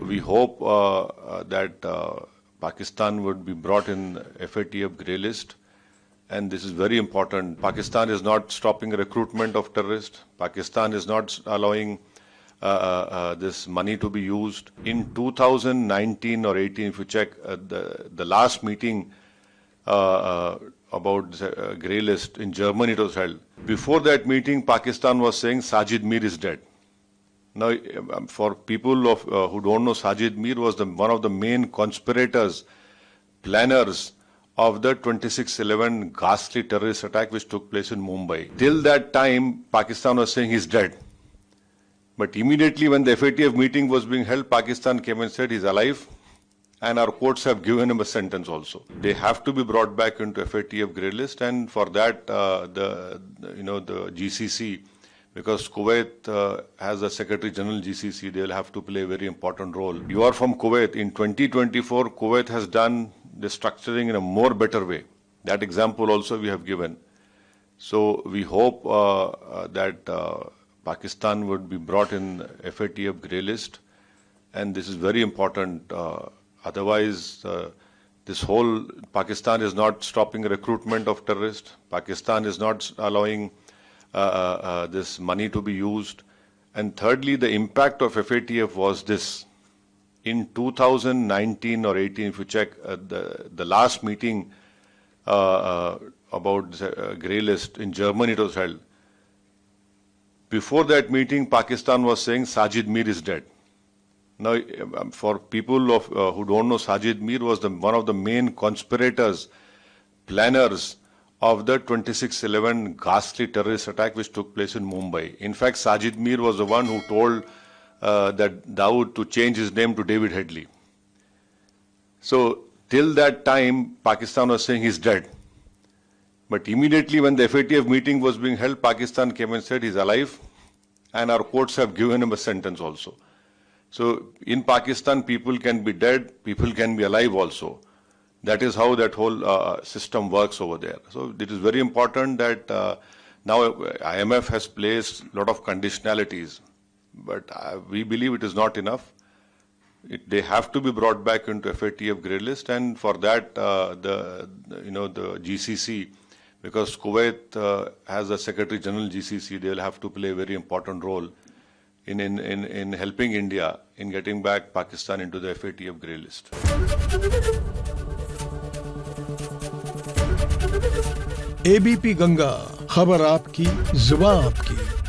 we hope that Pakistan would be brought in FATF grey list, and this is very important. Pakistan is not stopping recruitment of terrorists. Pakistan is not allowing this money to be used. In 2019 or 18, if you check the last meeting about grey list in Germany, it was held. Before that meeting, Pakistan was saying Sajid Mir is dead. Now, for people who don't know, Sajid Mir was one of the main conspirators, planners of the 26/11 ghastly terrorist attack which took place in Mumbai. Till that time, Pakistan was saying he's dead. But immediately when the FATF meeting was being held, Pakistan came and said he's alive, and our courts have given him a sentence also. They have to be brought back into FATF grey list, and for that, the GCC, because Kuwait has a Secretary General GCC, they will have to play a very important role. You are from Kuwait. In 2024, Kuwait has done the structuring in a more better way. That example also we have given. So we hope that Pakistan would be brought in FATF grey list, and this is very important. Otherwise, this whole Pakistan is not stopping recruitment of terrorists. Pakistan is not allowing this money to be used. And thirdly, the impact of FATF was this. In 2019 or 18, if you check the last meeting about grey list in Germany, it was held. Before that meeting, Pakistan was saying Sajid Mir is dead. Now, for people who don't know, Sajid Mir was one of the main conspirators, planners of the 26/11 ghastly terrorist attack which took place in Mumbai. In fact, Sajid Mir was the one who told that Dawood to change his name to David Headley. So, till that time, Pakistan was saying he's dead. But immediately when the FATF meeting was being held, Pakistan came and said he's alive, and our courts have given him a sentence also. So in Pakistan, people can be dead, people can be alive also. That is how that whole system works over there. So it is very important that now IMF has placed a lot of conditionalities, but we believe it is not enough. They have to be brought back into FATF grey list, and for that, the GCC, because Kuwait has a Secretary General GCC, they will have to play a very important role in helping India in getting back Pakistan into the FATF grey list. ABP Ganga, खबर आपकी, जुबान आपकी।